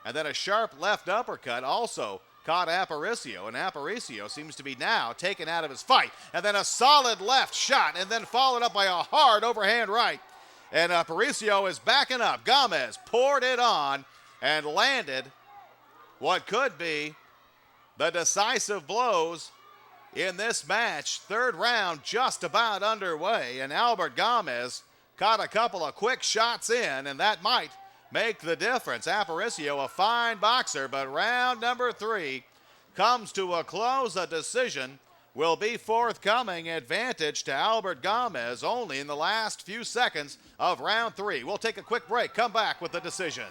And then a sharp left uppercut also caught Aparicio, and Aparicio seems to be now taken out of his fight. And then a solid left shot, and then followed up by a hard overhand right. And Aparicio is backing up. Gamez poured it on and landed what could be the decisive blows in this match. Third round just about underway, and Albert Gamez caught a couple of quick shots in, and that might make the difference. Aparicio, a fine boxer, but round number 3 comes to a close. A decision will be forthcoming. Advantage to Albert Gamez only in the last few seconds of round 3. We'll take a quick break, come back with the decision.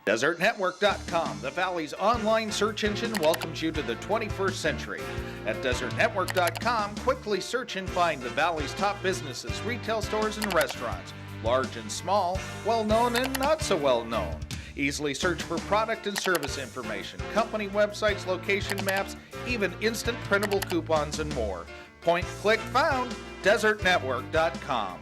DesertNetwork.com, the Valley's online search engine, welcomes you to the 21st century. At DesertNetwork.com, quickly search and find the Valley's top businesses, retail stores, and restaurants, large and small, well-known and not so well-known. Easily search for product and service information, company websites, location maps, even instant printable coupons, and more. Point, click, found, DesertNetwork.com.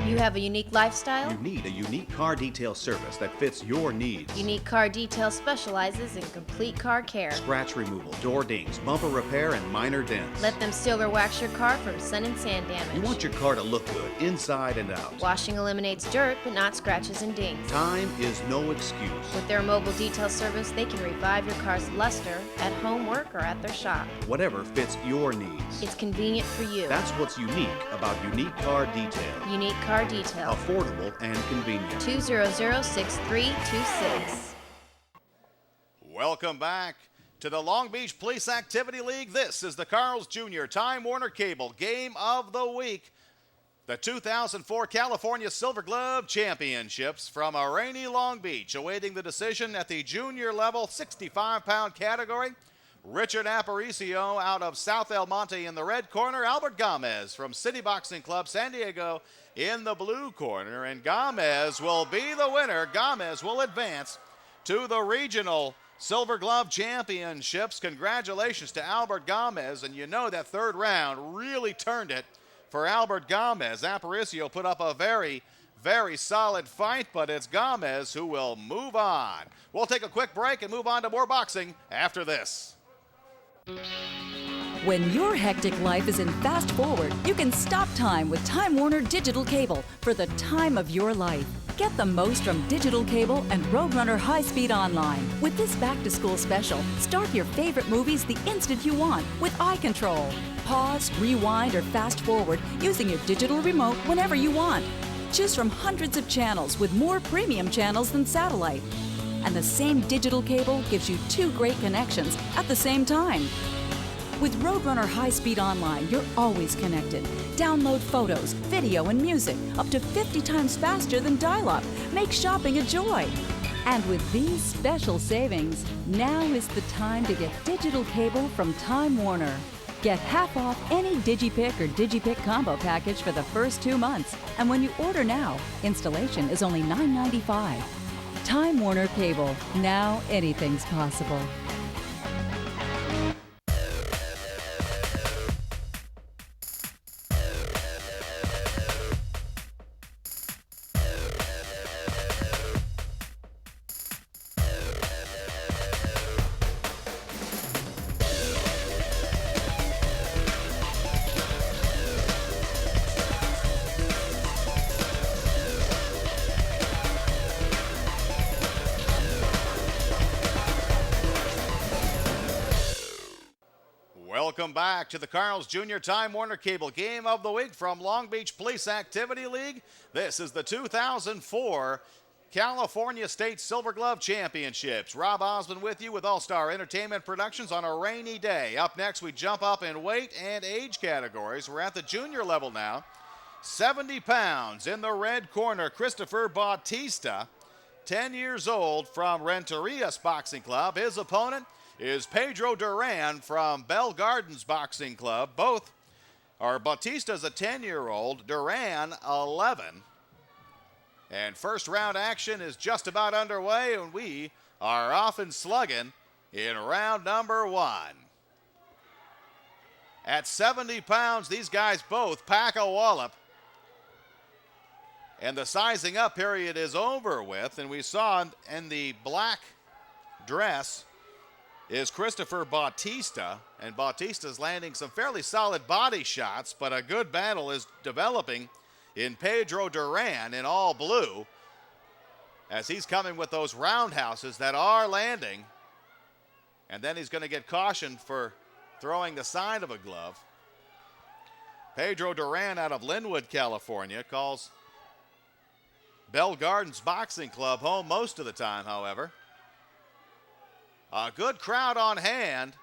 You have a unique lifestyle? You need a unique car detail service that fits your needs. Unique Car Detail specializes in complete car care. Scratch removal, door dings, bumper repair, and minor dents. Let them silver wax your car from sun and sand damage. You want your car to look good inside and out. Washing eliminates dirt, but not scratches and dings. Time is no excuse. With their mobile detail service, they can revive your car's luster at home, work, or at their shop. Whatever fits your needs. It's convenient for you. That's what's unique about Unique Car Detail. Unique Car Detail. Affordable and convenient. 200-6326. Welcome back to the Long Beach Police Activity League. This is the Carl's Jr. Time Warner Cable Game of the Week. The 2004 California Silver Glove Championships from a rainy Long Beach, awaiting the decision at the junior level 65-pound category. Richard Aparicio out of South El Monte in the red corner. Albert Gamez from City Boxing Club San Diego in the blue corner. And Gamez will be the winner. Gamez will advance to the regional Silver Glove Championships. Congratulations to Albert Gamez. And you know that third round really turned it for Albert Gamez. Aparicio put up a very solid fight, but it's Gamez who will move on. We'll take a quick break and move on to more boxing after this. When your hectic life is in fast forward, you can stop time with Time Warner Digital Cable for the time of your life. Get the most from digital cable and Roadrunner High Speed Online. With this back-to-school special, start your favorite movies the instant you want with eye control. Pause, rewind, or fast forward using your digital remote whenever you want. Choose from hundreds of channels with more premium channels than satellite. And the same digital cable gives you 2 great connections at the same time. With Roadrunner High Speed Online, you're always connected. Download photos, video, and music up to 50 times faster than dial-up. Make shopping a joy. And with these special savings, now is the time to get digital cable from Time Warner. Get half off any DigiPick or DigiPick combo package for the first 2 months. And when you order now, installation is only $9.95. Time Warner Cable. Now anything's possible. Welcome back to the Carl's Jr. Time Warner Cable Game of the Week from Long Beach Police Activity League. This is the 2004 California State Silver Glove Championships. Rob Osmond with you with All-Star Entertainment Productions on a rainy day. Up next, we jump up in weight and age categories. We're at the junior level now. 70 pounds in the red corner, Christopher Bautista, 10 years old from Renterias Boxing Club. His opponent is Pedro Duran from Bell Gardens Boxing Club. Both are Bautista's a 10-year-old, Duran 11. And first round action is just about underway, and we are off and slugging in round number 1. At 70 pounds, these guys both pack a wallop. And the sizing up period is over with. And we saw in the black dress is Christopher Bautista. And Bautista's landing some fairly solid body shots, but a good battle is developing in Pedro Duran in all blue, as he's coming with those roundhouses that are landing. And then he's going to get cautioned for throwing the side of a glove. Pedro Duran out of Linwood, California, calls Bell Gardens Boxing Club home most of the time, however. A good crowd on hand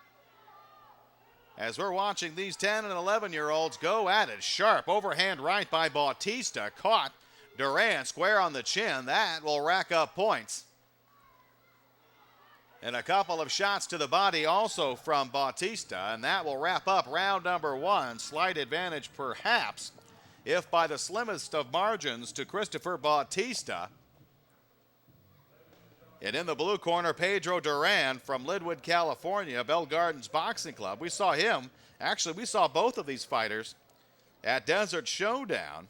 as we're watching these 10 and 11-year-olds go at it. Sharp overhand right by Bautista. Caught Duran square on the chin. That will rack up points. And a couple of shots to the body also from Bautista, and that will wrap up round number 1. Slight advantage perhaps, if by the slimmest of margins, to Christopher Bautista. And in the blue corner, Pedro Duran from Linwood, California, Bell Gardens Boxing Club. We saw him, actually we saw both of these fighters at Desert Showdown.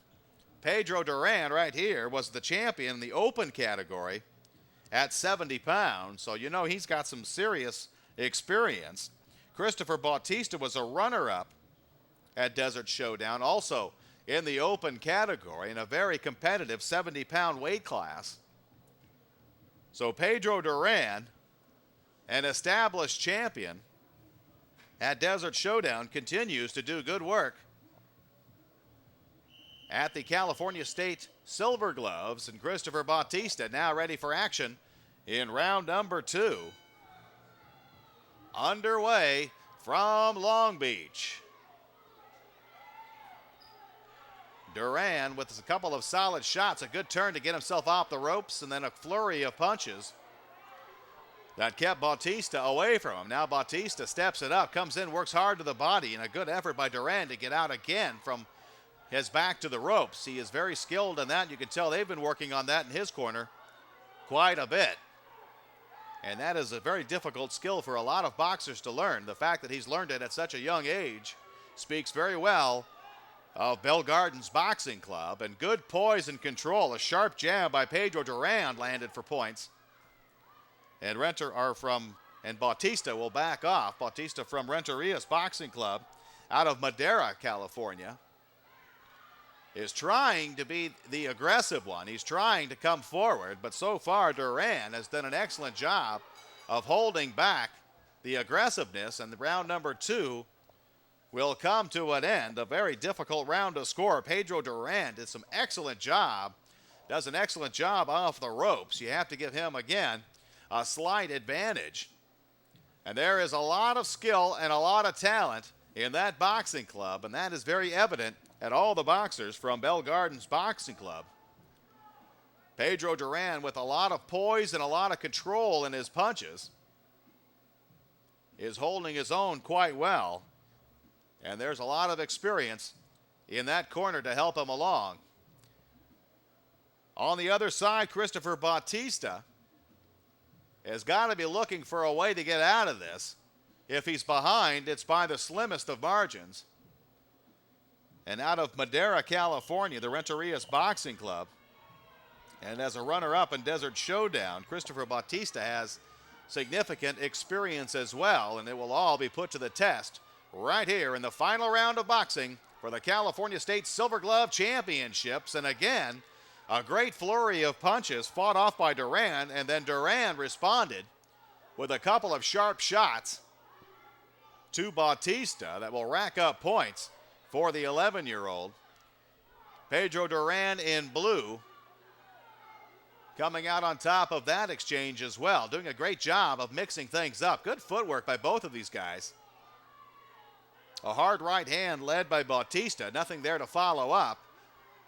Pedro Duran right here was the champion in the open category at 70 pounds, so you know he's got some serious experience. Christopher Bautista was a runner-up at Desert Showdown, also in the open category in a very competitive 70-pound weight class. So Pedro Duran, an established champion at Desert Showdown, continues to do good work at the California State Silver Gloves. And Christopher Bautista now ready for action in round number 2. Underway from Long Beach. Duran with a couple of solid shots, a good turn to get himself off the ropes, and then a flurry of punches that kept Bautista away from him. Now Bautista steps it up, comes in, works hard to the body, and a good effort by Duran to get out again from his back to the ropes. He is very skilled in that. You can tell they've been working on that in his corner quite a bit. And that is a very difficult skill for a lot of boxers to learn. The fact that he's learned it at such a young age speaks very well of Bell Gardens Boxing Club. And good poise and control. A sharp jab by Pedro Duran landed for points. And Bautista will back off. Bautista from Renterias Boxing Club out of Madera, California, is trying to be the aggressive one. He's trying to come forward, but so far Duran has done an excellent job of holding back the aggressiveness, and the round number 2 will come to an end. A very difficult round to score. Pedro Duran did some excellent job, does an excellent job off the ropes. You have to give him, again, a slight advantage. And there is a lot of skill and a lot of talent in that boxing club, and that is very evident at all the boxers from Bell Gardens Boxing Club. Pedro Duran with a lot of poise and a lot of control in his punches is holding his own quite well. And there's a lot of experience in that corner to help him along. On the other side, Christopher Bautista has got to be looking for a way to get out of this. If he's behind, it's by the slimmest of margins. And out of Madera, California, the Renterias Boxing Club. And as a runner-up in Desert Showdown, Christopher Bautista has significant experience as well, and it will all be put to the test right here in the final round of boxing for the California State Silver Glove Championships. And again, a great flurry of punches fought off by Duran, and then Duran responded with a couple of sharp shots to Bautista that will rack up points for the 11-year-old. Pedro Duran in blue coming out on top of that exchange as well, doing a great job of mixing things up. Good footwork by both of these guys. A hard right hand led by Bautista, nothing there to follow up.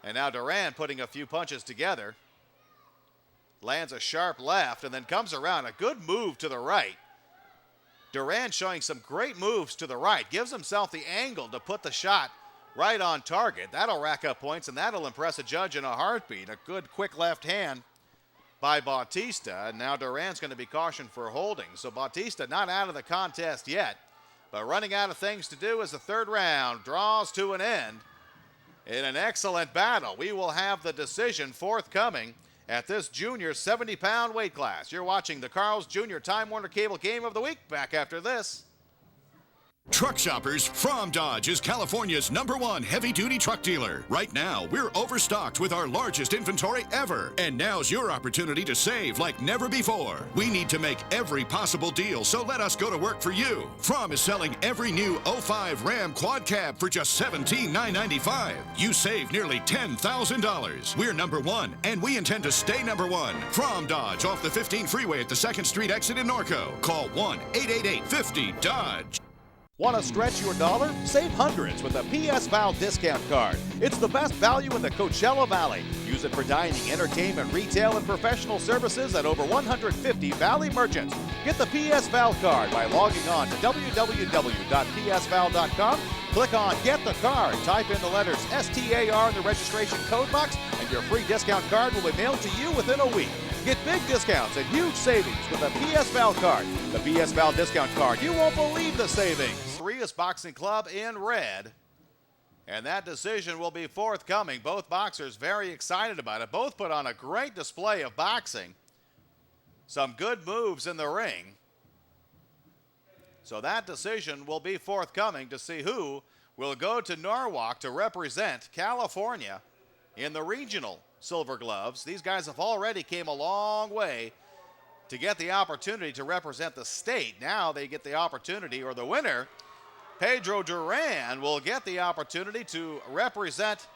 And now Duran putting a few punches together. Lands a sharp left and then comes around. A good move to the right. Duran showing some great moves to the right. Gives himself the angle to put the shot right on target. That'll rack up points, and that'll impress a judge in a heartbeat. A good quick left hand by Bautista. And now Duran's going to be cautioned for holding. So Bautista not out of the contest yet, but running out of things to do as the third round draws to an end in an excellent battle. We will have the decision forthcoming at this junior 70-pound weight class. You're watching the Carl's Jr. Time Warner Cable Game of the Week. Back after this. Truck Shoppers from Dodge is California's #1 heavy-duty truck dealer. Right now, we're overstocked with our largest inventory ever. And now's your opportunity to save like never before. We need to make every possible deal, so let us go to work for you. From is selling every new 05 Ram Quad Cab for just $17,995. You save nearly $10,000. We're #1, and we intend to stay #1. From Dodge, off the 15 freeway at the 2nd Street exit in Norco. Call 1-888-50-DODGE. Want to stretch your dollar? Save hundreds with a PS Val discount card. It's the best value in the Coachella Valley. Use it for dining, entertainment, retail, and professional services at over 150 Valley merchants. Get the PS Val card by logging on to www.psval.com. Click on Get the Card. Type in the letters STAR in the registration code box, and your free discount card will be mailed to you within a week. Get big discounts and huge savings with the PS Val card. The PS Val discount card. You won't believe the savings. Rios Boxing Club in red. And that decision will be forthcoming. Both boxers very excited about it. Both put on a great display of boxing. Some good moves in the ring. So that decision will be forthcoming to see who will go to Norwalk to represent California in the regional Silver Gloves. These guys have already came a long way to get the opportunity to represent the state. Now they get the opportunity, or the winner, Pedro Duran, will get the opportunity to represent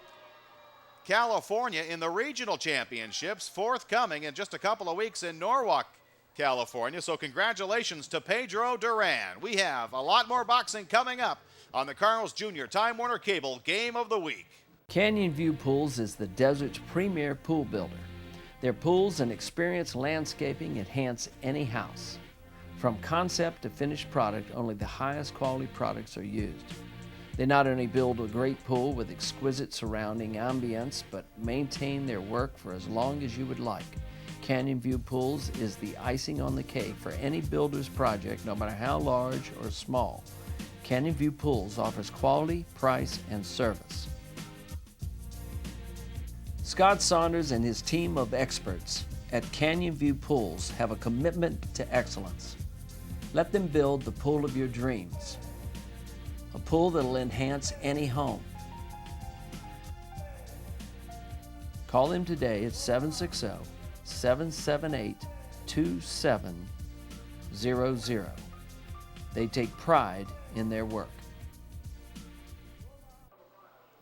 California in the regional championships forthcoming in just a couple of weeks in Norwalk, California. So congratulations to Pedro Duran. We have a lot more boxing coming up on the Carl's Jr. Time Warner Cable Game of the Week. Canyon View Pools is the desert's premier pool builder. Their pools and experienced landscaping enhance any house. From concept to finished product, only the highest quality products are used. They not only build a great pool with exquisite surrounding ambience, but maintain their work for as long as you would like. Canyon View Pools is the icing on the cake for any builder's project, no matter how large or small. Canyon View Pools offers quality, price, and service. Scott Saunders and his team of experts at Canyon View Pools have a commitment to excellence. Let them build the pool of your dreams, a pool that'll enhance any home. Call them today at 760-778-2700. They take pride in their work.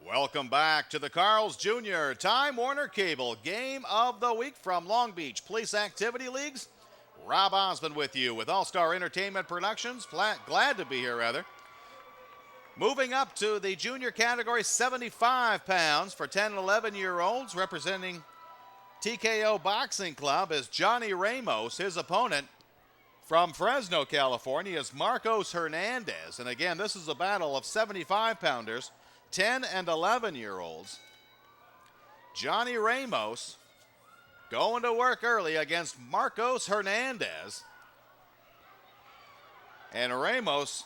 Welcome back to the Carl's Jr. Time Warner Cable Game of the Week from Long Beach Police Activity Leagues. Rob Osmond with you with All-Star Entertainment Productions. Glad to be here, rather. Moving up to the junior category, 75 pounds for 10 and 11-year-olds, representing TKO Boxing Club is Johnny Ramos. His opponent from Fresno, California is Marcos Hernandez. And again, this is a battle of 75-pounders, 10 and 11-year-olds. Johnny Ramos going to work early against Marcos Hernandez. And Ramos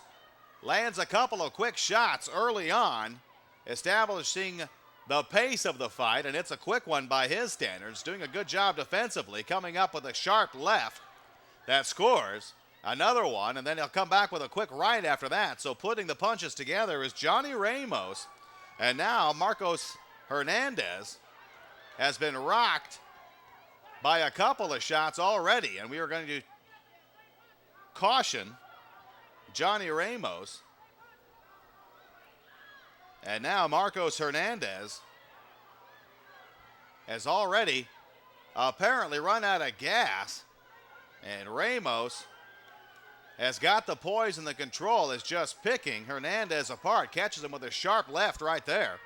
lands a couple of quick shots early on, establishing the pace of the fight, and it's a quick one by his standards, doing a good job defensively, coming up with a sharp left that scores another one, and then he'll come back with a quick right after that. So putting the punches together is Johnny Ramos, and now Marcos Hernandez has been rocked by a couple of shots already, and we are going to caution Johnny Ramos. And now Marcos Hernandez has already apparently run out of gas, and Ramos has got the poise and the control, is just picking Hernandez apart, catches him with a sharp left right there.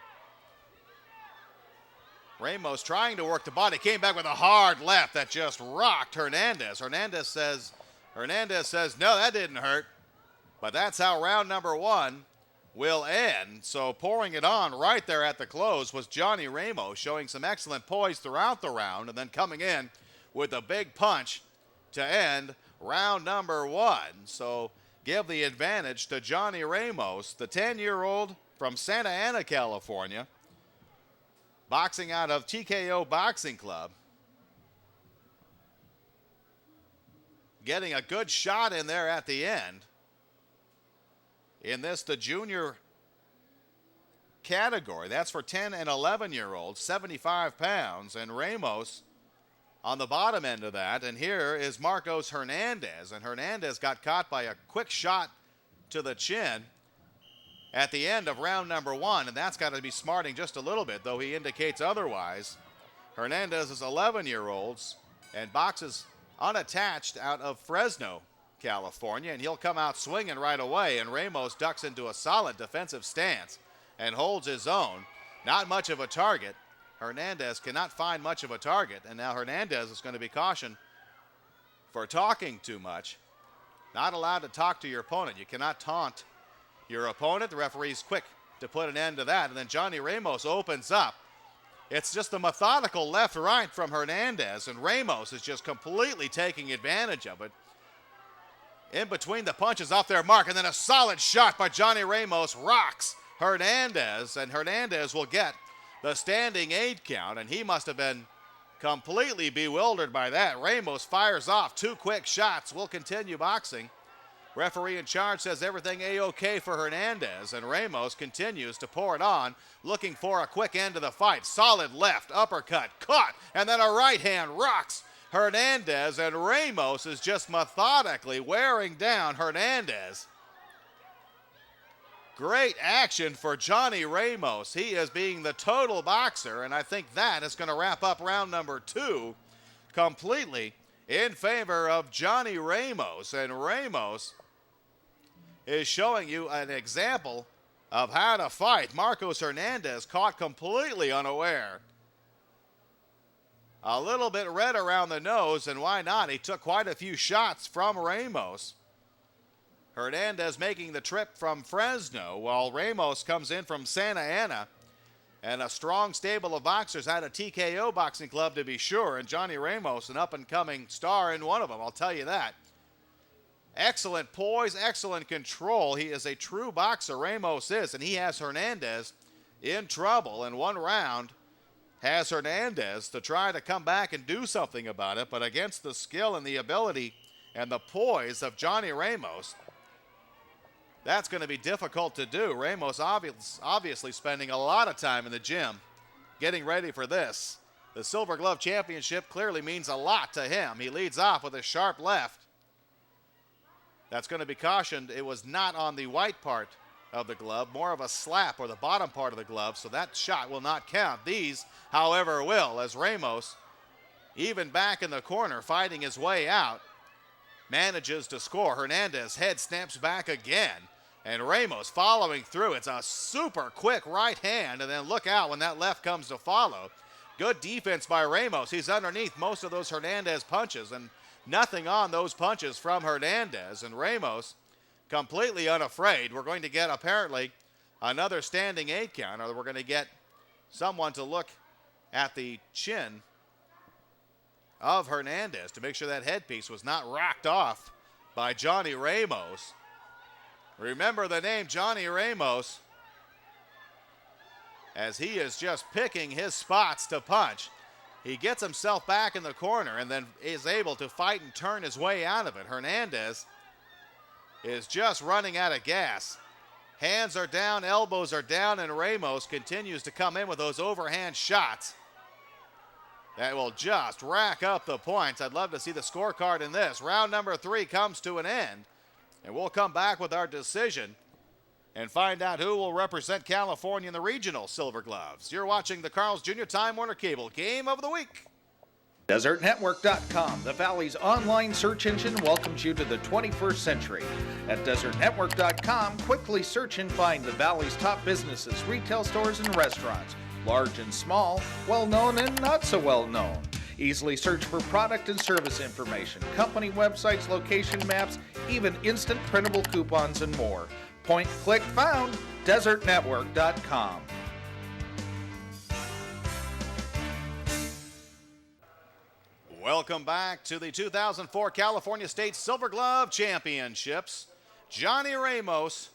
Ramos trying to work the body, came back with a hard left that just rocked Hernandez. Hernandez says, no, that didn't hurt. But that's how round number one will end. So pouring it on right there at the close was Johnny Ramos, showing some excellent poise throughout the round, and then coming in with a big punch to end round number 1. So give the advantage to Johnny Ramos, the 10-year-old from Santa Ana, California, boxing out of TKO Boxing Club. Getting a good shot in there at the end. In this, the junior category, that's for 10 and 11-year-olds, 75 pounds, and Ramos on the bottom end of that. And here is Marcos Hernandez, and Hernandez got caught by a quick shot to the chin at the end of round number 1, and that's got to be smarting just a little bit, though he indicates otherwise. Hernandez is 11-year-olds and boxes unattached out of Fresno, California, and he'll come out swinging right away, and Ramos ducks into a solid defensive stance and holds his own. Not much of a target. Hernandez cannot find much of a target, and now Hernandez is going to be cautioned for talking too much. Not allowed to talk to your opponent. You cannot taunt your opponent. The referee's quick to put an end to that, and then Johnny Ramos opens up. It's just a methodical left-right from Hernandez, and Ramos is just completely taking advantage of it. In between the punches off their mark, and then a solid shot by Johnny Ramos rocks Hernandez, and Hernandez will get the standing 8 count, and he must have been completely bewildered by that. Ramos fires off 2 quick shots. Will continue boxing. Referee in charge says everything A-OK for Hernandez, and Ramos continues to pour it on, looking for a quick end to the fight. Solid left, uppercut, caught, and then a right hand rocks Hernandez, and Ramos is just methodically wearing down Hernandez. Great action for Johnny Ramos. He is being the total boxer, and I think that is going to wrap up round number 2 completely in favor of Johnny Ramos. And Ramos is showing you an example of how to fight. Marcos Hernandez caught completely unaware. A little bit red around the nose, and why not? He took quite a few shots from Ramos. Hernandez making the trip from Fresno, while Ramos comes in from Santa Ana, and a strong stable of boxers out of TKO Boxing Club, to be sure, and Johnny Ramos, an up-and-coming star in one of them, I'll tell you that. Excellent poise, excellent control. He is a true boxer, Ramos is, and he has Hernandez in trouble. In one round, has Hernandez to try to come back and do something about it, but against the skill and the ability and the poise of Johnny Ramos, that's going to be difficult to do. Ramos obviously spending a lot of time in the gym getting ready for this. The Silver Glove Championship clearly means a lot to him. He leads off with a sharp left. That's going to be cautioned. It was not on the white part of the glove, more of a slap or the bottom part of the glove, so that shot will not count. These, however, will, as Ramos, even back in the corner, fighting his way out, manages to score. Hernandez head snaps back again, and Ramos following through. It's a super quick right hand, and then look out when that left comes to follow. Good defense by Ramos. He's underneath most of those Hernandez punches, and nothing on those punches from Hernandez, and Ramos completely unafraid. We're going to get apparently another standing 8 count, or we're going to get someone to look at the chin of Hernandez to make sure that headpiece was not rocked off by Johnny Ramos. Remember the name Johnny Ramos, as he is just picking his spots to punch. He gets himself back in the corner and then is able to fight and turn his way out of it. Hernandez is just running out of gas. Hands are down, elbows are down, and Ramos continues to come in with those overhand shots that will just rack up the points. I'd love to see the scorecard in this. Round number 3 comes to an end, and we'll come back with our decision and find out who will represent California in the regional Silver Gloves. You're watching the Carl's Jr. Time Warner Cable Game of the Week. DesertNetwork.com, the Valley's online search engine, welcomes you to the 21st century. At DesertNetwork.com, quickly search and find the Valley's top businesses, retail stores, and restaurants, large and small, well-known and not so well-known. Easily search for product and service information, company websites, location maps, even instant printable coupons, and more. Point, click, found, DesertNetwork.com. Welcome back to the 2004 California State Silver Glove Championships. Johnny Ramos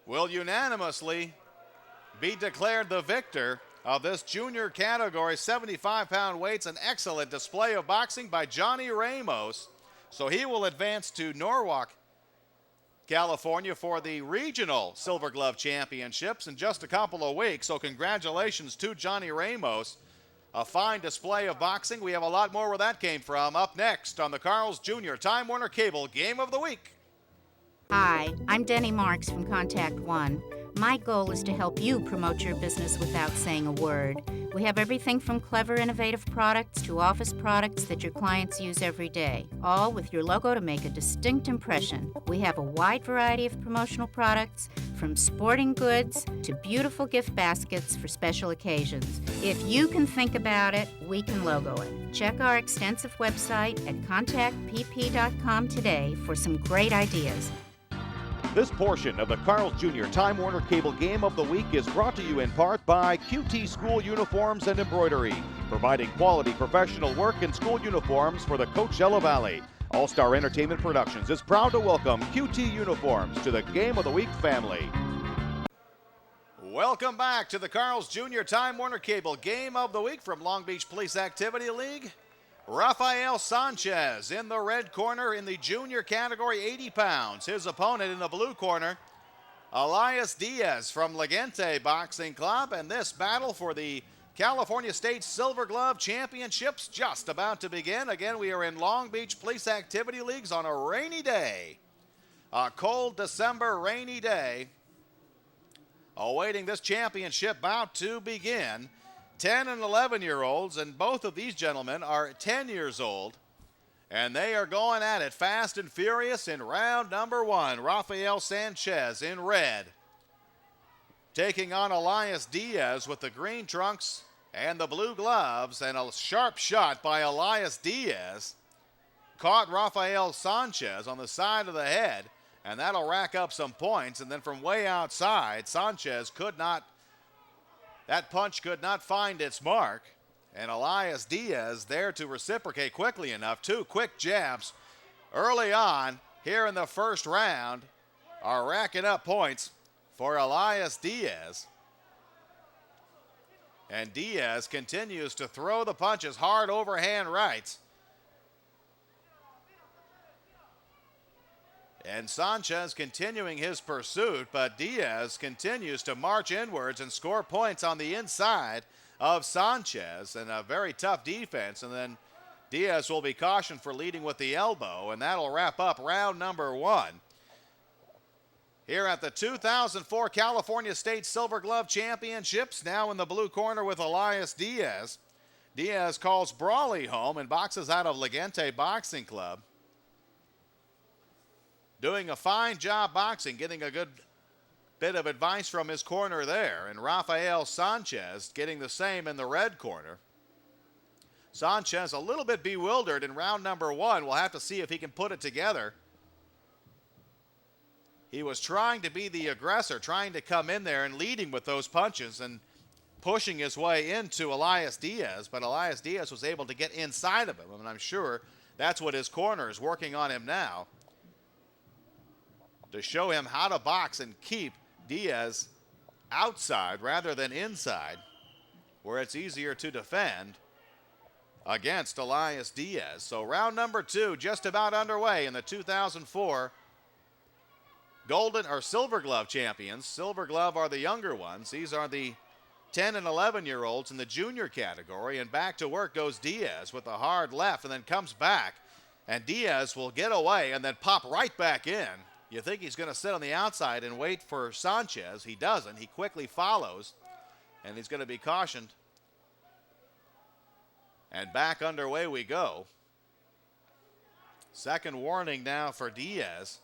will unanimously be declared the victor of this junior category, 75-pound weights. An excellent display of boxing by Johnny Ramos. So he will advance to Norwalk, California for the regional Silver Glove Championships in just a couple of weeks. So congratulations to Johnny Ramos. A fine display of boxing. We have a lot more where that came from. Up next on the Carl's Jr. Time Warner Cable Game of the Week. Hi, I'm Denny Marks from Contact One. My goal is to help you promote your business without saying a word. We have everything from clever, innovative products to office products that your clients use every day, all with your logo to make a distinct impression. We have a wide variety of promotional products, from sporting goods to beautiful gift baskets for special occasions. If you can think about it, we can logo it. Check our extensive website at contactpp.com today for some great ideas. This portion of the Carl's Jr. Time Warner Cable Game of the Week is brought to you in part by QT School Uniforms and Embroidery, providing quality professional work in school uniforms for the Coachella Valley. All-Star Entertainment Productions is proud to welcome QT Uniforms to the Game of the Week family. Welcome back to the Carl's Jr. Time Warner Cable Game of the Week from Long Beach Police Activity League. Rafael Sanchez in the red corner in the junior category, 80 pounds. His opponent in the blue corner, Elias Diaz from Legente Boxing Club. And this battle for the California State Silver Glove Championships just about to begin. Again, we are in Long Beach Police Activity Leagues on a rainy day. A cold December rainy day. Awaiting this championship bout to begin. 10 and 11-year-olds, and both of these gentlemen are 10 years old, and they are going at it fast and furious in round number one. Rafael Sanchez in red, taking on Elias Diaz with the green trunks and the blue gloves, and a sharp shot by Elias Diaz caught Rafael Sanchez on the side of the head, and that'll rack up some points. And then from way outside, Sanchez that punch could not find its mark, and Elias Diaz there to reciprocate quickly enough. Two quick jabs early on here in the first round are racking up points for Elias Diaz. And Diaz continues to throw the punches, hard overhand rights. And Sanchez continuing his pursuit, but Diaz continues to march inwards and score points on the inside of Sanchez, and a very tough defense. And then Diaz will be cautioned for leading with the elbow, and that'll wrap up round number one. Here at the 2004 California State Silver Glove Championships, now in the blue corner with Elias Diaz. Diaz calls Brawley home and boxes out of Legente Boxing Club. Doing a fine job boxing, getting a good bit of advice from his corner there. And Rafael Sanchez getting the same in the red corner. Sanchez a little bit bewildered in round number one. We'll have to see if he can put it together. He was trying to be the aggressor, trying to come in there and leading with those punches and pushing his way into Elias Diaz. But Elias Diaz was able to get inside of him, and I'm sure that's what his corner is working on him now, to show him how to box and keep Diaz outside rather than inside, where it's easier to defend against Elias Diaz. So round number two just about underway in the 2004 Golden or Silver Glove champions. Silver Glove are the younger ones. These are the 10 and 11-year-olds in the junior category, and back to work goes Diaz with a hard left and then comes back, and Diaz will get away and then pop right back in. You think he's going to sit on the outside and wait for Sanchez. He doesn't. He quickly follows, and he's going to be cautioned. And back underway we go. Second warning now for Diaz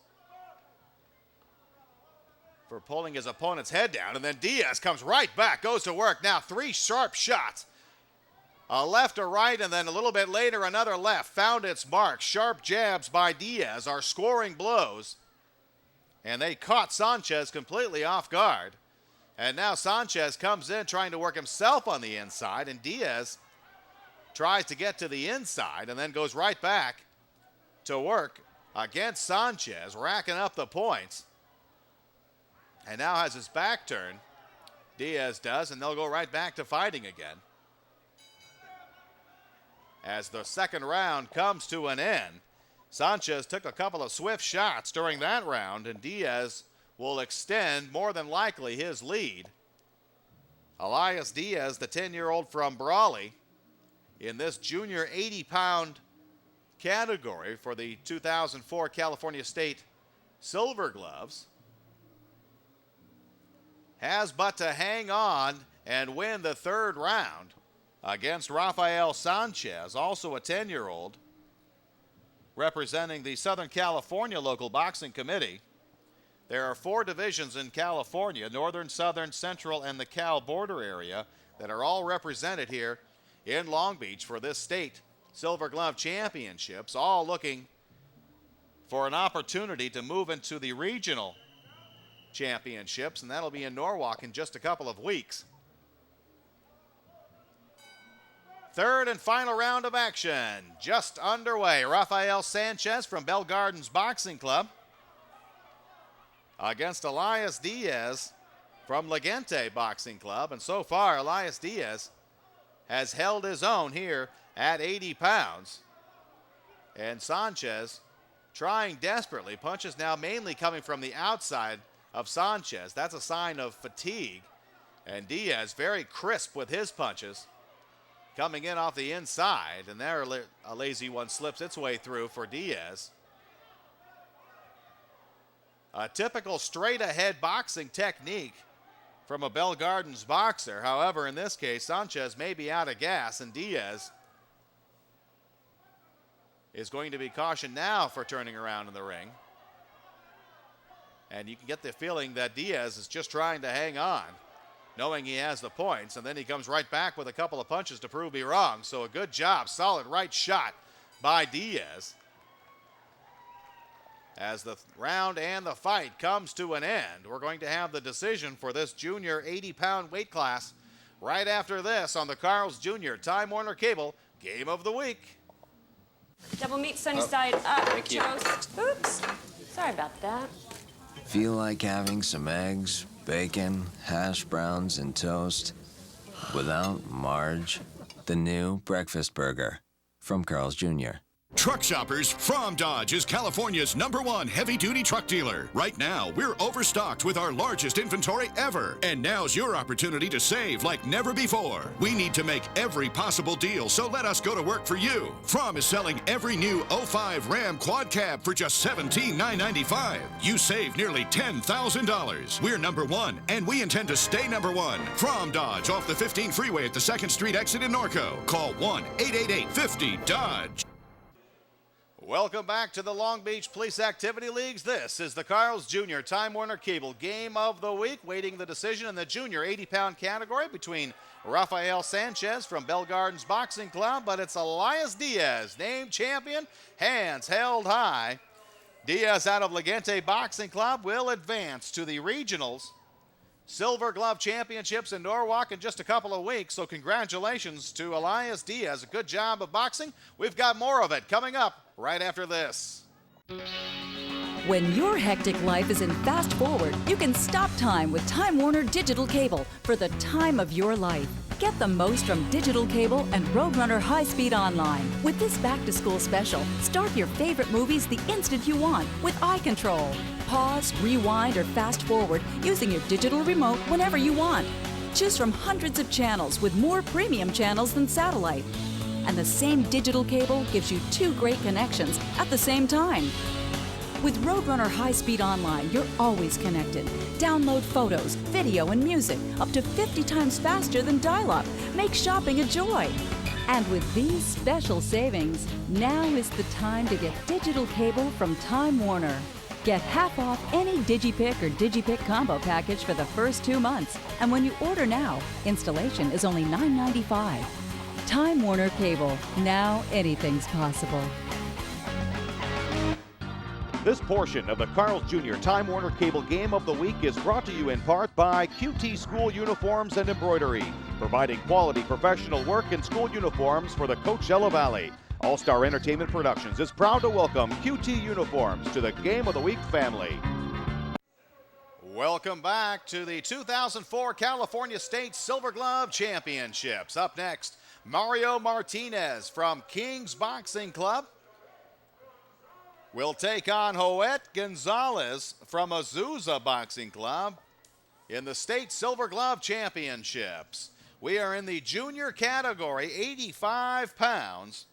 for pulling his opponent's head down, and then Diaz comes right back, goes to work. Now three sharp shots. A left, a right, and then a little bit later another left. Found its mark. Sharp jabs by Diaz are scoring blows. And they caught Sanchez completely off guard. And now Sanchez comes in trying to work himself on the inside, and Diaz tries to get to the inside and then goes right back to work against Sanchez, racking up the points. And now has his back turned. Diaz does, and they'll go right back to fighting again. As the second round comes to an end, Sanchez took a couple of swift shots during that round, and Diaz will extend more than likely his lead. Elias Diaz, the 10-year-old from Brawley, in this junior 80-pound category for the 2004 California State Silver Gloves, has but to hang on and win the third round against Rafael Sanchez, also a 10-year-old, representing the Southern California Local Boxing Committee. There are 4 divisions in California, Northern, Southern, Central, and the Cal border area, that are all represented here in Long Beach for this state Silver Glove Championships, all looking for an opportunity to move into the regional championships, and that'll be in Norwalk in just a couple of weeks. Third and final round of action just underway. Rafael Sanchez from Bell Gardens Boxing Club against Elias Diaz from Legente Boxing Club. And so far, Elias Diaz has held his own here at 80 pounds. And Sanchez trying desperately. Punches now mainly coming from the outside of Sanchez. That's a sign of fatigue. And Diaz very crisp with his punches, coming in off the inside, and there a lazy one slips its way through for Diaz. A typical straight-ahead boxing technique from a Bell Gardens boxer. However, in this case, Sanchez may be out of gas, and Diaz is going to be cautioned now for turning around in the ring. And you can get the feeling that Diaz is just trying to hang on, knowing he has the points, and then he comes right back with a couple of punches to prove me wrong. So a good job, solid right shot by Diaz. As the round and the fight comes to an end, we're going to have the decision for this junior 80-pound weight class right after this on the Carl's Jr. Time Warner Cable Game of the Week. Double meat, sunny side up, Thank you. toast. Oops, sorry about that. Feel like having some eggs, bacon, hash browns, and toast without Marge? The new breakfast burger from Carl's Jr. Truck shoppers, from Dodge is California's #1 heavy-duty truck dealer. Right now, we're overstocked with our largest inventory ever. And now's your opportunity to save like never before. We need to make every possible deal, so let us go to work for you. From is selling every new 05 Ram Quad Cab for just $17,995. You save nearly $10,000. We're #1, and we intend to stay #1. From Dodge, off the 15 freeway at the 2nd Street exit in Norco. Call 1-888-50-DODGE. Welcome back to the Long Beach Police Activity Leagues. This is the Carl's Jr. Time Warner Cable Game of the Week, waiting the decision in the junior 80-pound category between Rafael Sanchez from Bell Gardens Boxing Club, but it's Elias Diaz, named champion, hands held high. Diaz out of Legente Boxing Club will advance to the regionals Silver Glove Championships in Norwalk in just a couple of weeks. So congratulations to Elias Diaz. A good job of boxing. We've got more of it coming up right after this. When your hectic life is in fast forward, you can stop time with Time Warner Digital Cable for the time of your life. Get the most from digital cable and Roadrunner high-speed online. With this back-to-school special, start your favorite movies the instant you want with eye control. Pause, rewind, or fast forward using your digital remote whenever you want. Choose from hundreds of channels with more premium channels than satellite. And the same digital cable gives you 2 great connections at the same time. With Roadrunner High-Speed Online, you're always connected. Download photos, video, and music up to 50 times faster than dial-up. Make shopping a joy. And with these special savings, now is the time to get digital cable from Time Warner. Get half off any DigiPick or DigiPick combo package for the first 2 months. And when you order now, installation is only $9.95. Time Warner Cable. Now anything's possible. This portion of the Carl's Jr. Time Warner Cable Game of the Week is brought to you in part by QT School Uniforms and Embroidery, providing quality professional work in school uniforms for the Coachella Valley. All-Star Entertainment Productions is proud to welcome QT Uniforms to the Game of the Week family. Welcome back to the 2004 California State Silver Glove Championships. Up next, Mario Martinez from King's Boxing Club will take on Joet Gonzalez from AZUSA Boxing Club in the State Silver Glove Championships. We are in the junior category, 85 pounds.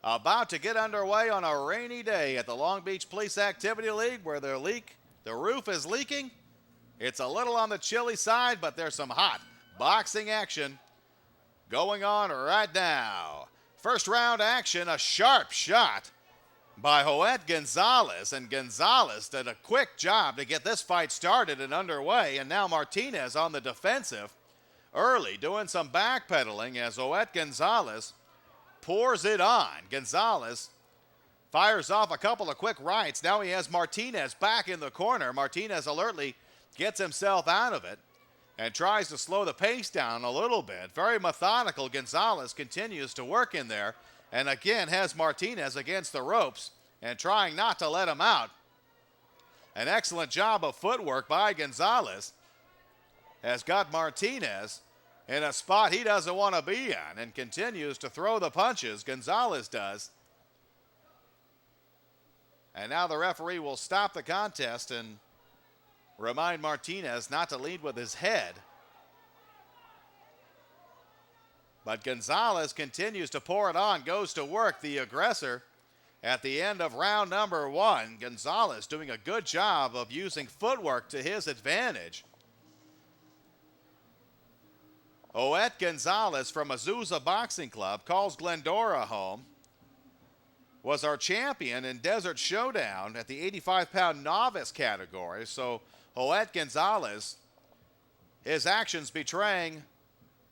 About to get underway on a rainy day at the Long Beach Police Activity League where the roof is leaking. It's a little on the chilly side, but there's some hot boxing action going on right now. First round action, a sharp shot by Joet Gonzalez, and Gonzalez did a quick job to get this fight started and underway, and now Martinez on the defensive early, doing some backpedaling as Joet Gonzalez pours it on. Gonzalez fires off a couple of quick rights. Now he has Martinez back in the corner. Martinez alertly gets himself out of it and tries to slow the pace down a little bit. Very methodical. Gonzalez continues to work in there and again has Martinez against the ropes and trying not to let him out. An excellent job of footwork by Gonzalez has got Martinez in a spot he doesn't want to be in and continues to throw the punches. Gonzalez does. And now the referee will stop the contest and remind Martinez not to lead with his head. But Gonzalez continues to pour it on, goes to work, the aggressor at the end of round number one. Gonzalez doing a good job of using footwork to his advantage. Joet Gonzalez from AZUSA Boxing Club calls Glendora home. Was our champion in Desert Showdown at the 85-pound novice category. So Joet Gonzalez, his actions betraying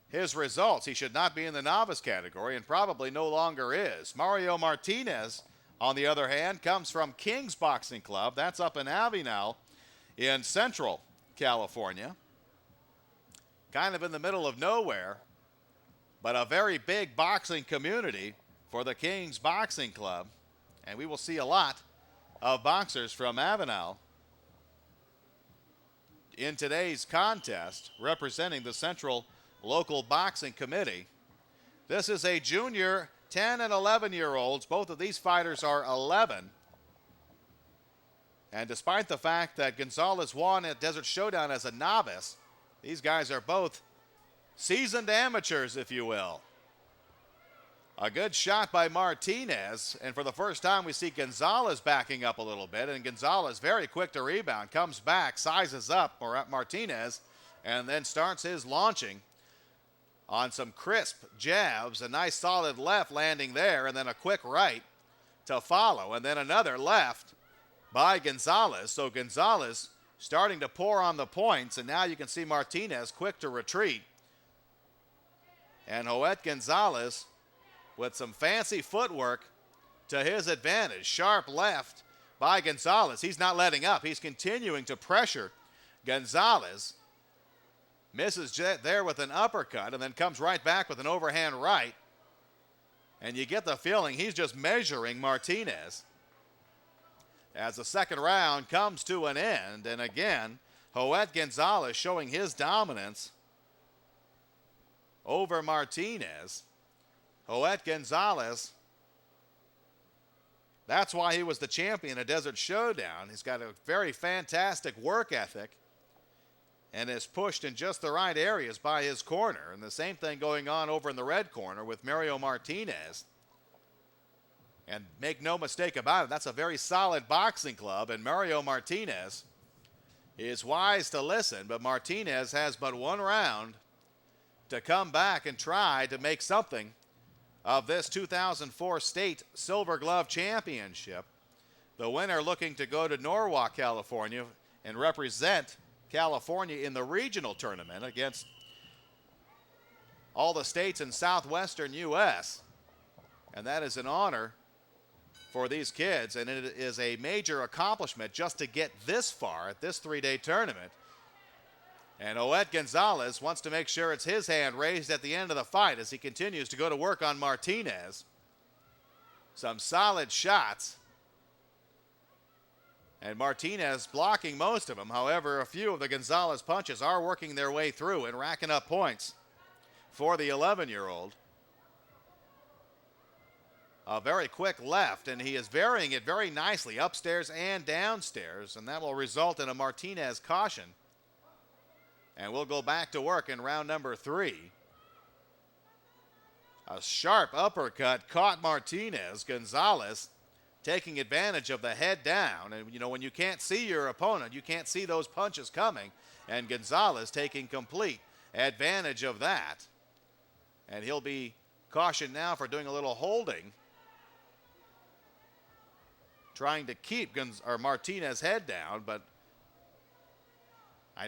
his results. He should not be in the novice category and probably no longer is. Mario Martinez, on the other hand, comes from King's Boxing Club. That's up in Avenal in Central California. Kind of in the middle of nowhere, but a very big boxing community for the King's Boxing Club, and we will see a lot of boxers from Avenal in today's contest representing the Central Local Boxing Committee. This is a junior 10 and 11-year-olds. Both of these fighters are 11. And despite the fact that Gonzalez won at Desert Showdown as a novice, these guys are both seasoned amateurs, if you will. A good shot by Martinez, and for the first time we see Gonzalez backing up a little bit, and Gonzalez very quick to rebound, comes back, sizes up Martinez, and then starts his launching on some crisp jabs, a nice solid left landing there, and then a quick right to follow, and then another left by Gonzalez. So Gonzalez starting to pour on the points, and now you can see Martinez quick to retreat. And Joet Gonzalez with some fancy footwork to his advantage. Sharp left by Gonzalez. He's not letting up. He's continuing to pressure Gonzalez. Misses there with an uppercut and then comes right back with an overhand right. And you get the feeling he's just measuring Martinez. As the second round comes to an end, and again, Joet Gonzalez showing his dominance over Martinez. Joet Gonzalez, that's why he was the champion at Desert Showdown. He's got a very fantastic work ethic and is pushed in just the right areas by his corner. And the same thing going on over in the red corner with Mario Martinez. And make no mistake about it, that's a very solid boxing club, and Mario Martinez is wise to listen, but Martinez has but one round to come back and try to make something of this 2004 State Silver Glove Championship. The winner looking to go to Norwalk, California, and represent California in the regional tournament against all the states in southwestern U.S. And that is an honor for these kids, and it is a major accomplishment just to get this far at this 3-day tournament. And Joet Gonzalez wants to make sure it's his hand raised at the end of the fight as he continues to go to work on Martinez. Some solid shots. And Martinez blocking most of them. However, a few of the Gonzalez punches are working their way through and racking up points for the 11-year-old. A very quick left, and he is varying it very nicely upstairs and downstairs, and that will result in a Martinez caution. And we'll go back to work in round number 3. A sharp uppercut caught Martinez. Gonzalez taking advantage of the head down. And, you know, when you can't see your opponent, you can't see those punches coming. And Gonzalez taking complete advantage of that. And he'll be cautioned now for doing a little holding, trying to keep Martinez's head down, but I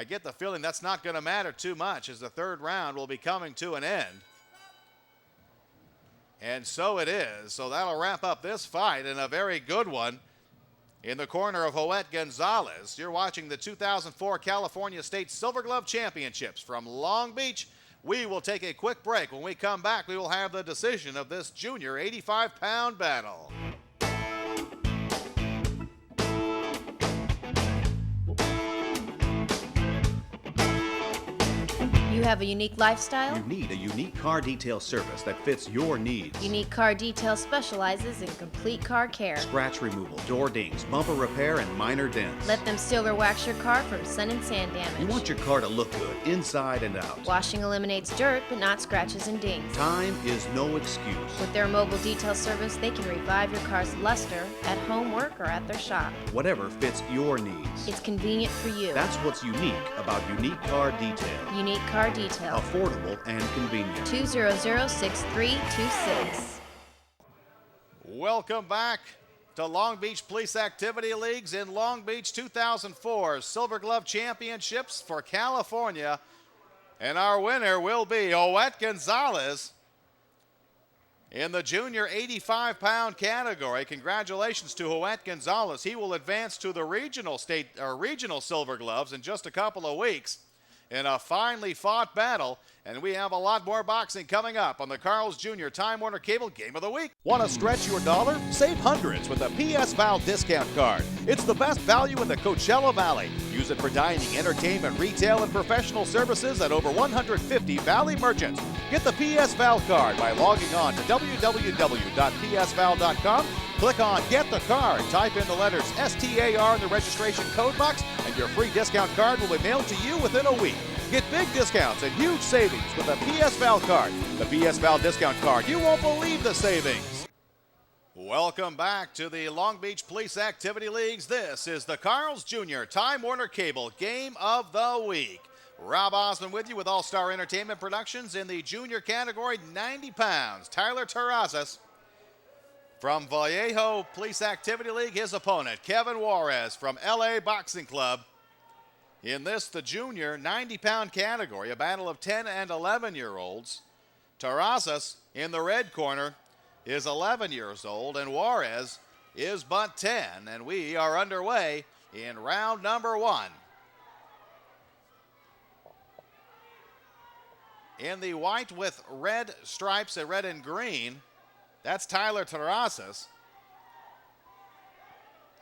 get the feeling that's not going to matter too much as the third round will be coming to an end. And so it is. So that'll wrap up this fight, and a very good one in the corner of Joet Gonzalez. You're watching the 2004 California State Silver Glove Championships from Long Beach. We will take a quick break. When we come back, we will have the decision of this junior 85-pound battle. You have a unique lifestyle? You need a unique car detail service that fits your needs. Unique Car Detail specializes in complete car care. Scratch removal, door dings, bumper repair, and minor dents. Let them seal or wax your car from sun and sand damage. You want your car to look good inside and out. Washing eliminates dirt, but not scratches and dings. Time is no excuse. With their mobile detail service, they can revive your car's luster at home, work, or at their shop. Whatever fits your needs. It's convenient for you. That's what's unique about Unique Car Detail. Unique Car Detail. Affordable and convenient. 200-6326. Welcome back to Long Beach Police Activity Leagues in Long Beach 2004 Silver Glove Championships for California. And our winner will be Joet Gonzalez in the junior 85-pound category. Congratulations to Joet Gonzalez. He will advance to the regional Silver Gloves in just a couple of weeks in a finely fought battle. And we have a lot more boxing coming up on the Carl's Jr. Time Warner Cable Game of the Week. Want to stretch your dollar? Save hundreds with the PS Val discount card. It's the best value in the Coachella Valley. Use it for dining, entertainment, retail, and professional services at over 150 Valley merchants. Get the PS Val card by logging on to www.psval.com. Click on Get the Card, type in the letters STAR in the registration code box, and your free discount card will be mailed to you within a week. Get big discounts and huge savings with the PS Val card. The PS Val discount card. You won't believe the savings. Welcome back to the Long Beach Police Activity Leagues. This is the Carl's Jr. Time Warner Cable Game of the Week. Rob Osmond with you with All-Star Entertainment Productions in the junior category, 90 pounds. Tyler Terrazas from Vallejo Police Activity League, his opponent, Kevin Juarez from LA Boxing Club. In this, the junior 90-pound category, a battle of 10 and 11-year-olds. Terrazas in the red corner is 11 years old, and Juarez is but 10. And we are underway in round number 1. In the white with red stripes at red and green, that's Tyler Terrazas.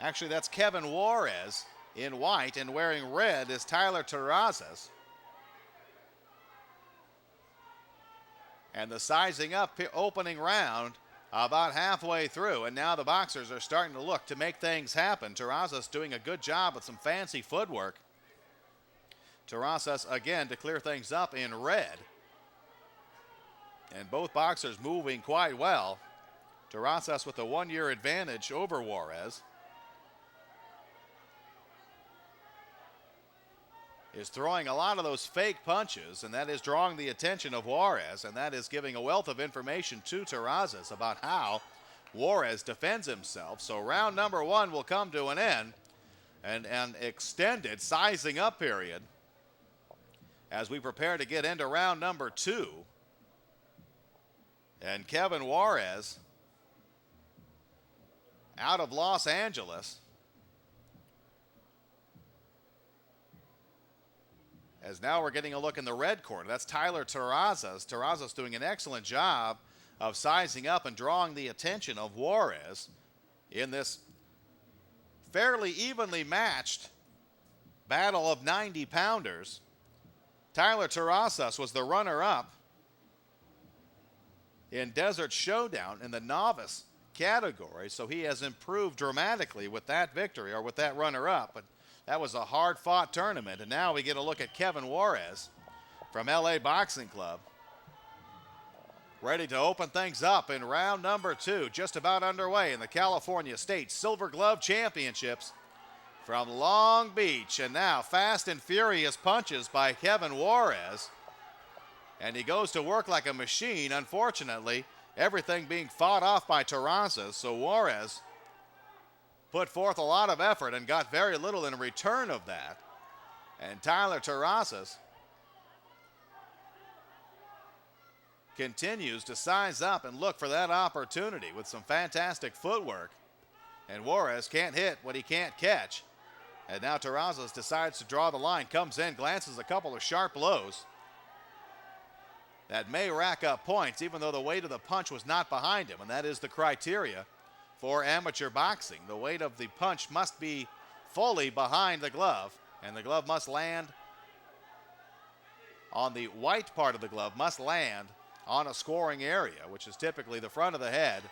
Actually, that's Kevin Juarez in white, and wearing red is Tyler Terrazas. And the sizing up opening round about halfway through, and now the boxers are starting to look to make things happen. Terrazas doing a good job with some fancy footwork. Terrazas again to clear things up in red. And both boxers moving quite well. Terrazas with a 1-year advantage over Juarez. Is throwing a lot of those fake punches, and that is drawing the attention of Juarez, and that is giving a wealth of information to Terrazas about how Juarez defends himself. So round number 1 will come to an end, and an extended sizing up period as we prepare to get into round number 2. And Kevin Juarez out of Los Angeles. As now we're getting a look in the red corner. That's Tyler Terrazas. Terrazas doing an excellent job of sizing up and drawing the attention of Juarez in this fairly evenly matched battle of 90-pounders. Tyler Terrazas was the runner-up in Desert Showdown in the novice category, so he has improved dramatically with that victory, or with that runner-up. But that was a hard-fought tournament, and now we get a look at Kevin Juarez from LA Boxing Club, ready to open things up in round number 2, just about underway in the California State Silver Glove Championships from Long Beach. And now fast and furious punches by Kevin Juarez, and he goes to work like a machine. Unfortunately, everything being fought off by Terrazas, so Juarez put forth a lot of effort and got very little in return of that. And Tyler Terrazas continues to size up and look for that opportunity with some fantastic footwork. And Juarez can't hit what he can't catch. And now Terrazas decides to draw the line, comes in, glances a couple of sharp blows that may rack up points, even though the weight of the punch was not behind him. And that is the criteria for amateur boxing. The weight of the punch must be fully behind the glove, and the glove must land on the white part of the glove, must land on a scoring area, which is typically the front of the head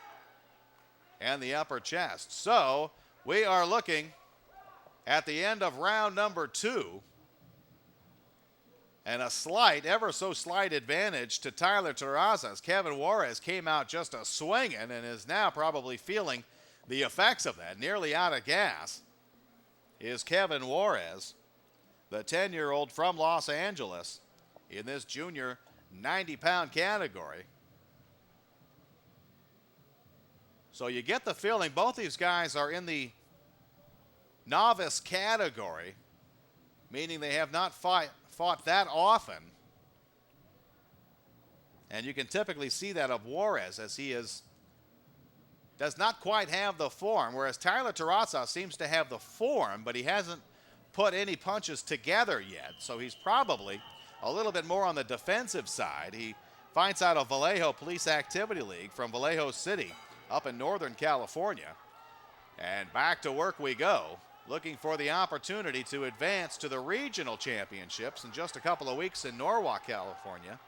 and the upper chest. So we are looking at the end of round number 2, and a slight, ever so slight advantage to Tyler Terrazas. Kevin Juarez came out just a swinging and is now probably feeling the effects of that. Nearly out of gas is Kevin Juarez, the 10-year-old from Los Angeles, in this junior 90-pound category. So you get the feeling both these guys are in the novice category, meaning they have not fought that often. And you can typically see that of Juarez, as he does not quite have the form, whereas Tyler Terrazas seems to have the form, but he hasn't put any punches together yet. So he's probably a little bit more on the defensive side. He fights out of Vallejo Police Activity League from Vallejo City up in Northern California. And back to work we go, looking for the opportunity to advance to the regional championships in just a couple of weeks in Norwalk, California,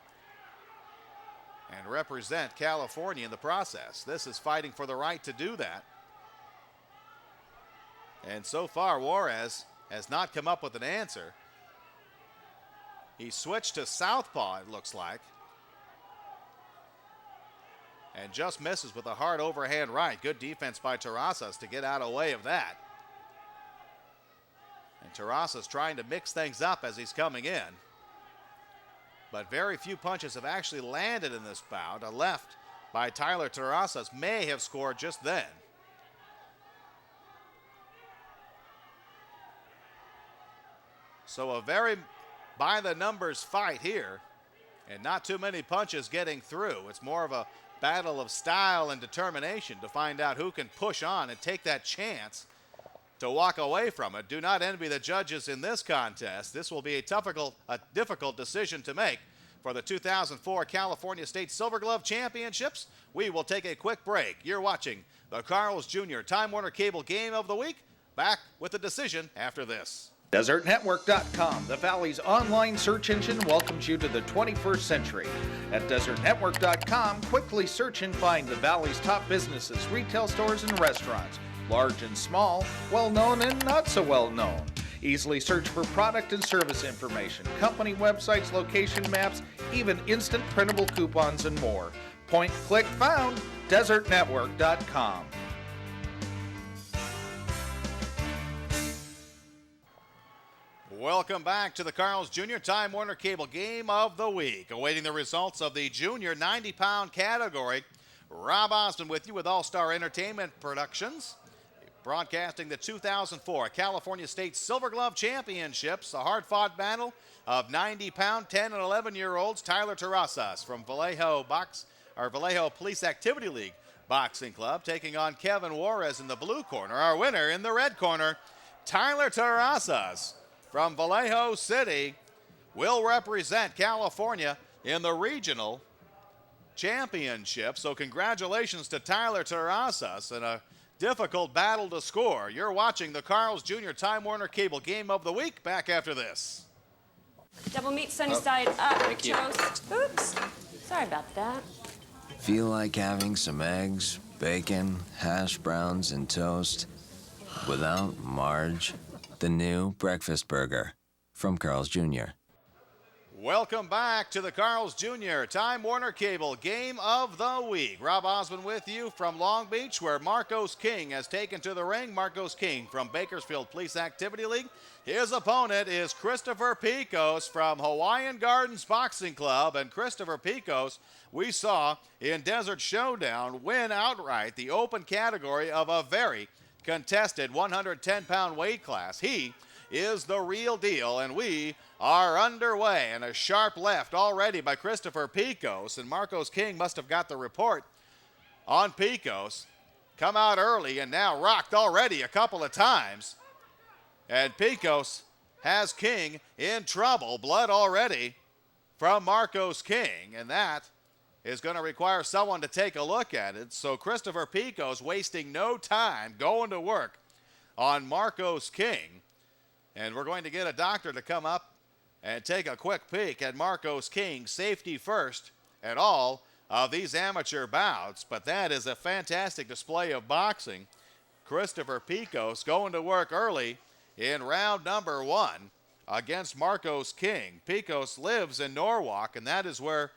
and represent California in the process. This is fighting for the right to do that. And so far, Juarez has not come up with an answer. He switched to southpaw, it looks like, and just misses with a hard overhand right. Good defense by Terrazas to get out of the way of that. And Terrazas trying to mix things up as he's coming in. But very few punches have actually landed in this bout. A left by Tyler Terrazas may have scored just then. So a very by the numbers fight here, and not too many punches getting through. It's more of a battle of style and determination to find out who can push on and take that chance to walk away from it. Do not envy the judges in this contest. This will be a difficult decision to make for the 2004 California State Silver Glove Championships. We will take a quick break. You're watching the Carl's Jr. Time Warner Cable Game of the Week. Back with the decision after this. DesertNetwork.com, the Valley's online search engine, welcomes you to the 21st century. At DesertNetwork.com, quickly search and find the Valley's top businesses, retail stores, and restaurants, large and small, well-known and not so well-known. Easily search for product and service information, company websites, location maps, even instant printable coupons, and more. Point, click, found, DesertNetwork.com. Welcome back to the Carl's Jr. Time Warner Cable Game of the Week. Awaiting the results of the junior 90-pound category. Rob Osmond with you with All-Star Entertainment Productions, broadcasting the 2004 California State Silver Glove Championships, a hard-fought battle of 90-pound 10 and 11-year-olds. Tyler Terrazas from Vallejo Police Activity League Boxing Club, taking on Kevin Juarez in the blue corner. Our winner in the red corner, Tyler Terrazas from Vallejo City, will represent California in the regional championship. So congratulations to Tyler Terrazas in a difficult battle to score. You're watching the Carl's Jr. Time Warner Cable Game of the Week. Back after this. Double meat, sunny side up. Toast. Oops. Sorry about that. Feel like having some eggs, bacon, hash browns, and toast without Marge? The new breakfast burger from Carl's Jr. Welcome back to the Carl's Jr. Time Warner Cable Game of the Week. Rob Osmond with you from Long Beach, where Marcos King has taken to the ring. Marcos King from Bakersfield Police Activity League. His opponent is Christopher Picos from Hawaiian Gardens Boxing Club. And Christopher Picos, we saw in Desert Showdown, win outright the open category of a very contested 110-pound weight class. He is the real deal, and we are underway. And a sharp left already by Christopher Picos, and Marcos King must have got the report on Picos. Come out early and now rocked already a couple of times. And Picos has King in trouble. Blood already from Marcos King, and that is going to require someone to take a look at it. So Christopher Picos wasting no time going to work on Marcos King. And we're going to get a doctor to come up and take a quick peek at Marcos King, safety first at all of these amateur bouts. But that is a fantastic display of boxing. Christopher Picos going to work early in round number 1 against Marcos King. Picos lives in Norwalk, and that is where